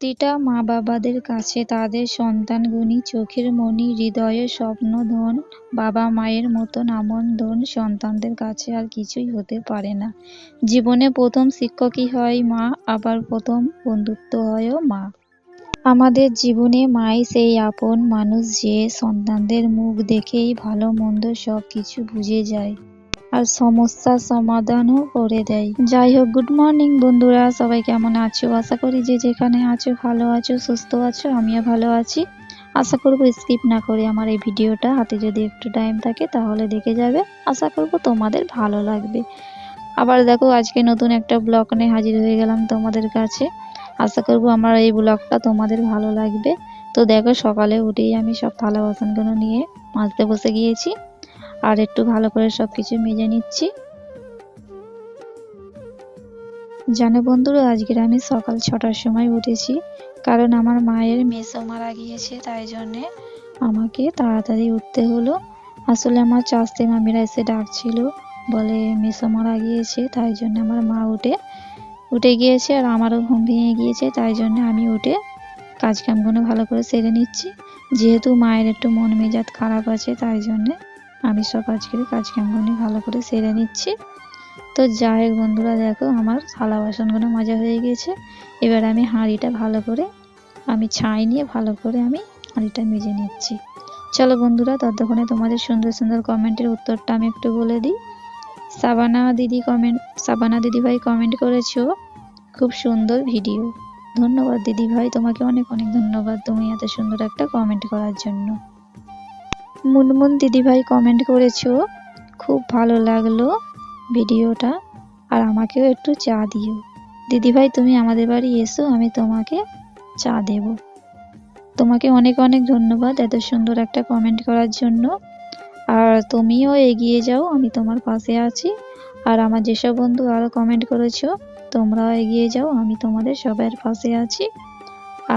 প্রতিটা মা বাবাদের কাছে তাদের সন্তানগুনি চোখের মণি, হৃদয়ের স্বপ্নধন। বাবা মায়ের মতন আমন ধন সন্তানদের কাছে আর কিছুই হতে পারে না। জীবনে প্রথম শিক্ষকই হয় মা, আবার প্রথম বন্ধুত্ব হয়ও মা। আমাদের জীবনে মাই সেই আপন মানুষ যে সন্তানদের মুখ দেখেই ভালো মন্দ সব কিছু বুঝে যায় আর সমস্যার সমাধানও করে দেয়। যাই হোক, গুড মর্নিং বন্ধুরা, সবাই কেমন আছো? আশা করি যে যেখানে আছো ভালো আছো, সুস্থ আছো। আমিও ভালো আছি। আশা করবো স্কিপ না করে আমার এই ভিডিওটা হাতে যদি একটু টাইম থাকে তাহলে দেখে যাবে। আশা করবো তোমাদের ভালো লাগবে। আবার দেখো, আজকে নতুন একটা ব্লগ নিয়ে হাজির হয়ে গেলাম তোমাদের কাছে। আশা করবো আমার এই ব্লগটা তোমাদের ভালো লাগবে। তো দেখো, সকালে উঠেই আমি সব থালা বাসনগুলো নিয়ে মাজতে বসে গিয়েছি আর একটু ভালো করে সবকিছু মেজে নিচ্ছি। জানো বন্ধুরা, আজকের আমি সকাল 6টার সময় উঠেছি, কারণ আমার মায়ের মেসো মারা গিয়েছে, তাই জন্যে আমাকে তাড়াতাড়ি উঠতে হলো। আসলে আমার চাচতে মামিরা এসে ডাকছিল, বলে মেসো মারা গিয়েছে, তাই জন্য আমার মা উঠে গিয়েছে আর আমারও ঘুম ভেঙে গিয়েছে, তাই জন্য আমি উঠে কাজকামগুলো ভালো করে সেরে নিচ্ছি। যেহেতু মায়ের একটু মন মেজাজ খারাপ আছে, তাই জন্যে আমি সব আজকের কাজকামগুলো ভালো করে সেরে নিচ্ছি। তো যাই হোক বন্ধুরা, দেখো আমার থালা বাসনগুলো মাজা হয়ে গেছে। এবার আমি হাঁড়িটা ভালো করে ছাই নিয়ে ভালো করে আমি হাঁড়িটা মেজে নিচ্ছি। চলো বন্ধুরা, ততক্ষণে তোমাদের সুন্দর সুন্দর কমেন্টের উত্তরটা আমি একটু বলে দিই। সাবানা দিদিভাই কমেন্ট করেছো, খুব সুন্দর ভিডিও। ধন্যবাদ দিদিভাই, তোমাকে অনেক অনেক ধন্যবাদ তুমি এত সুন্দর একটা কমেন্ট করার জন্য। মুনমুন দিদিভাই কমেন্ট করেছো, খুব ভালো লাগলো ভিডিওটা, আর আমাকেও একটু চা দিও। দিদিভাই তুমি আমাদের বাড়ি এসো, আমি তোমাকে চা দেব। তোমাকে অনেক অনেক ধন্যবাদ এত সুন্দর একটা কমেন্ট করার জন্য। আর তুমিও এগিয়ে যাও, আমি তোমার পাশে আছি। আর আমার যেসব বন্ধু আরও কমেন্ট করেছো, তোমরাও এগিয়ে যাও, আমি তোমাদের সবার পাশে আছি।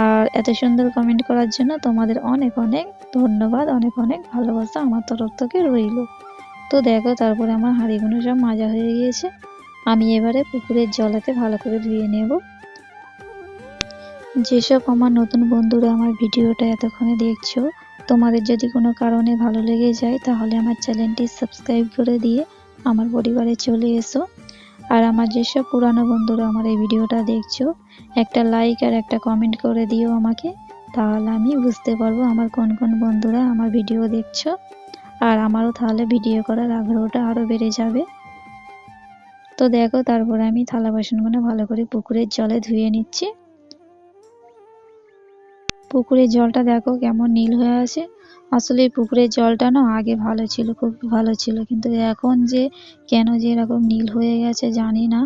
আর এত সুন্দর কমেন্ট করার জন্য তোমাদের অনেক অনেক ধন্যবাদ, অনেক অনেক ভালোবাসা আমার তরফ থেকে রইল। তো দেখো, তারপরে আমার হাঁড়িগুলো সব মাজা হয়ে গিয়েছে। আমি এবারে পুকুরের জলেতে ভালো করে ধুয়ে নেব। যেসব আমার নতুন বন্ধুরা আমার ভিডিওটা এতক্ষণে দেখছো, তোমাদের যদি কোনো কারণে ভালো লেগে যায় তাহলে আমার চ্যানেলটি সাবস্ক্রাইব করে দিয়ে আমার পরিবারে চলে এসো। আর আমার যেসব পুরানো বন্ধুরা আমার এই ভিডিওটা দেখছো, একটা লাইক আর একটা কমেন্ট করে দিও আমাকে, তাহলে আমি বুঝতে পারবো আমার কোন কোন বন্ধুরা আমার ভিডিও দেখছো। আর আমারও তাহলে ভিডিও করার আগ্রহটা আরও বেড়ে যাবে। তো দেখো, তারপরে আমি থালা বাসনগুলো ভালো করে পুকুরের জলে ধুয়ে নিচ্ছি। পুকুরের জলটা দেখো কেমন নীল হয়ে আছে। আসলে এই পুকুরের জলটা না আগে ভালো ছিল, খুব ভালো ছিল, কিন্তু এখন যে কেন যে এরকম নীল হয়ে গেছে জানি না।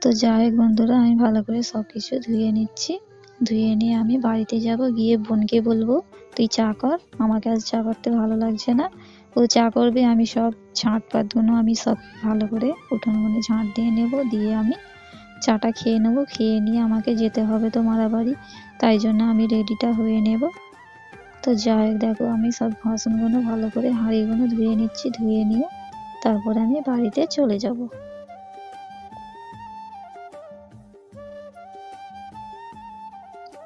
তো যাই হোক বন্ধুরা, আমি ভালো করে সব কিছু ধুয়ে নিচ্ছি। ধুয়ে নিয়ে আমি বাড়িতে যাব, গিয়ে বোনকে বলবো তুই চা কর, আমাকে আজ চা করতে ভালো লাগছে না। ও চা করবে, আমি সব ঝাঁট পাতগুলো আমি সব ভালো করে উঠোনগুলো ঝাঁট দিয়ে নেব, দিয়ে আমি চাটা খেয়ে নেব। খেয়ে নিয়ে আমাকে যেতে হবে তো মারা বাড়ি, তাই জন্য আমি রেডিটা হয়ে নেব। তো যাই হোক, দেখো আমি সব বাসনগুলো ভালো করে হাঁড়িগুলো ধুয়ে নিচ্ছি। ধুয়ে নিয়ে তারপরে আমি বাড়িতে চলে যাব।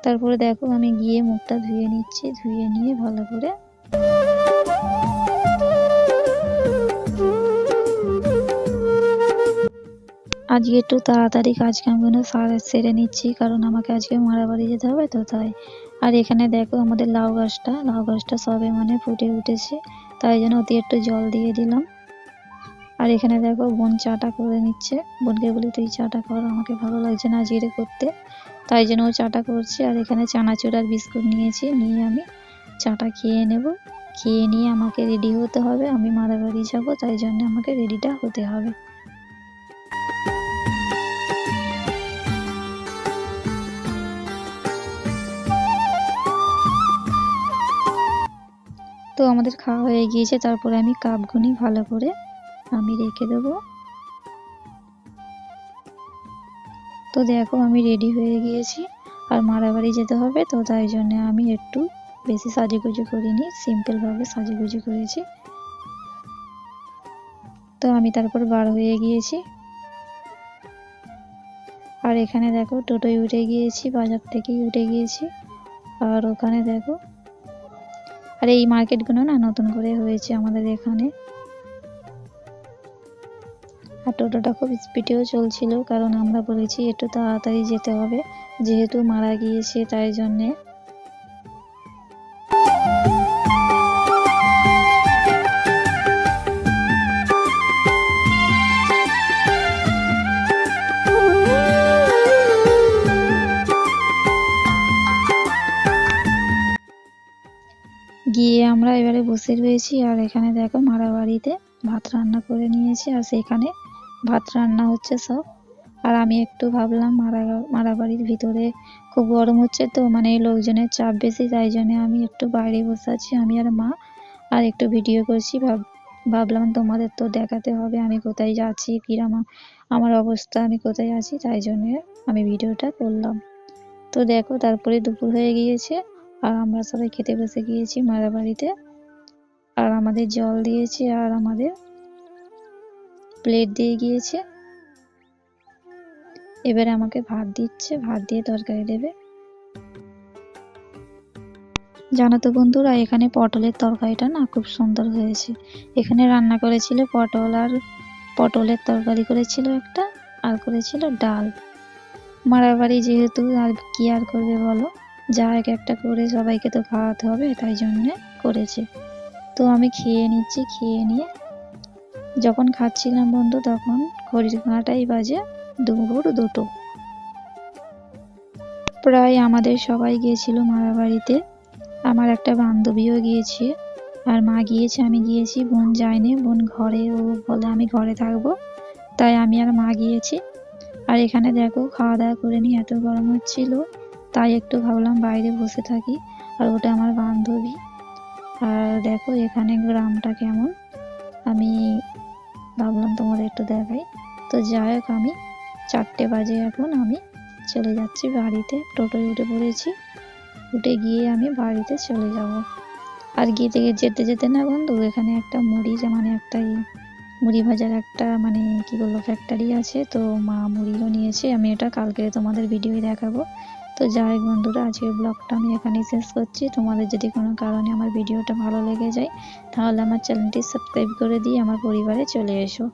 তারপরে দেখো আমি গিয়ে মুখটা ধুয়ে নিচ্ছি। ধুয়ে নিয়ে ভালো করে আজকে একটু তাড়াতাড়ি কাজকামগুলো সেরে নিচ্ছি, কারণ আমাকে আজকে মারাবাড়ি যেতে হবে তো তাই। আর এখানে দেখো আমাদের লাউ গাছটা সবে ফুটে উঠেছে, তাই জন্য অতি একটু জল দিয়ে দিলাম। আর এখানে দেখো বোন চাটা করে নিচ্ছে। বোনকে বলি তুই চাটা কর, আমাকে ভালো লাগছে না আজকে করতে, তাই জন্য ও চাটা করছে। আর এখানে চানাচুর আর বিস্কুট নিয়েছি, নিয়ে আমি চাটা খেয়ে নেব। খেয়ে নিয়ে আমাকে রেডি হতে হবে, আমি মারাবাড়ি যাব, তাই জন্য আমাকে রেডিটা হতে হবে। তো আমাদের খাওয়া হয়ে গিয়েছে, তারপরে আমি কাপগুনি ভালো করে আমি রেখে দেবো। তো দেখো আমি রেডি হয়ে গিয়েছি, আর মারাবাড়ি যেতে হবে, তো তাই জন্য আমি একটু বেশি সাজুগুজু করিনি, সিম্পলভাবে সাজুগুজু করেছি। তো আমি তারপর বার হয়ে গিয়েছি। আর এখানে দেখো টোটোয় উঠে গিয়েছি, বাজার থেকেই উঠে গিয়েছি। আর ওখানে দেখো, আর এই মার্কেটগুলো না নতুন করে হয়েছে আমাদের এখানে। আর টোটোটা খুব স্পিডেও চলছিল, কারণ আমরা বলেছি একটু তাড়াতাড়ি যেতে হবে, যেহেতু মারা গিয়েছে তাই জন্যে। গিয়ে আমরা এবারে বসে রয়েছি। আর এখানে দেখো মারা বাড়িতে ভাত রান্না করে নিয়েছি, আর সেখানে ভাত রান্না হচ্ছে সব। আর আমি একটু ভাবলাম মারা বাড়ির ভিতরে খুব গরম হচ্ছে, তো মানে লোকজনের চাপ বেশি, তাই জন্য আমি একটু বাইরে বসে আছি, আমি আর মা, আর একটু ভিডিও করছি। ভাবলাম তোমাদের তো দেখাতে হবে আমি কোথায় যাচ্ছি, কিরম আমার অবস্থা, আমি কোথায় আছি, তাই জন্য আমি ভিডিওটা করলাম। তো দেখো তারপরে দুপুর হয়ে গিয়েছে, আর আমরা সবাই খেতে বসে গিয়েছি মারা বাড়িতে। আর আমাদের জল দিয়েছে, আর আমাদের প্লেট দিয়ে গিয়েছে। এবারে আমাকে ভাত দিচ্ছে, ভাত দিয়ে তরকারি দেবে। জানো তো বন্ধুরা, এখানে পটলের তরকারিটা না খুব সুন্দর হয়েছে। এখানে রান্না করেছিল পটল, আর পটলের তরকারি করেছিল একটা, আর করেছিল ডাল। মারা বাড়ি যেহেতু আর কি আর করবে বলো, যা এক একটা করে সবাইকে তো খাওয়াতে হবে, তাই জন্যে করেছে। তো আমি খেয়ে নিচ্ছি, খেয়ে নিয়ে যখন খাচ্ছিলাম বন্ধু, তখন ঘড়ির কাঁটাই বাজে দুপুর 2টো। প্রায় আমাদের সবাই গিয়েছিল মারা বাড়িতে, আমার একটা বান্ধবীও গিয়েছে, আর মা গিয়েছে, আমি গিয়েছি, বোন যায়নি, বোন ঘরে, ও বলে আমি ঘরে থাকবো, তাই আমি আর মা গিয়েছি। আর এখানে দেখো খাওয়া দাওয়া করে নিয়ে এত গরম হচ্ছিল, তাই একটু ভাবলাম বাইরে বসে থাকি। আর ওটা আমার বান্ধবী। আর দেখো এখানে গ্রামটা কেমন, আমি ভাবলাম তোমাদের একটু দেখাই। তো যাই হোক, আমি 4টে বাজে এখন, আমি চলে যাচ্ছি বাড়িতে, টোটোয় উঠে পড়েছি, উঠে গিয়ে আমি বাড়িতে চলে যাব। আর যেতে যেতে না বন্ধু, এখানে একটা মুড়ি, মানে একটা মুড়ি ভাজার একটা মানে কি বলবো ফ্যাক্টরি আছে, তো মা মুড়িও নিয়েছে, আমি এটা কালকে তোমাদের ভিডিওয় দেখাবো। তো যাই হোক বন্ধুরা, আজকের ব্লগটা আমি এখানেই শেষ করছি। তোমাদের যদি কোনো কারণে আমার ভিডিওটা ভালো লেগে যায়, তাহলে আমার চ্যানেলটি সাবস্ক্রাইব করে দিয়ে আমার পরিবারে চলে এসো।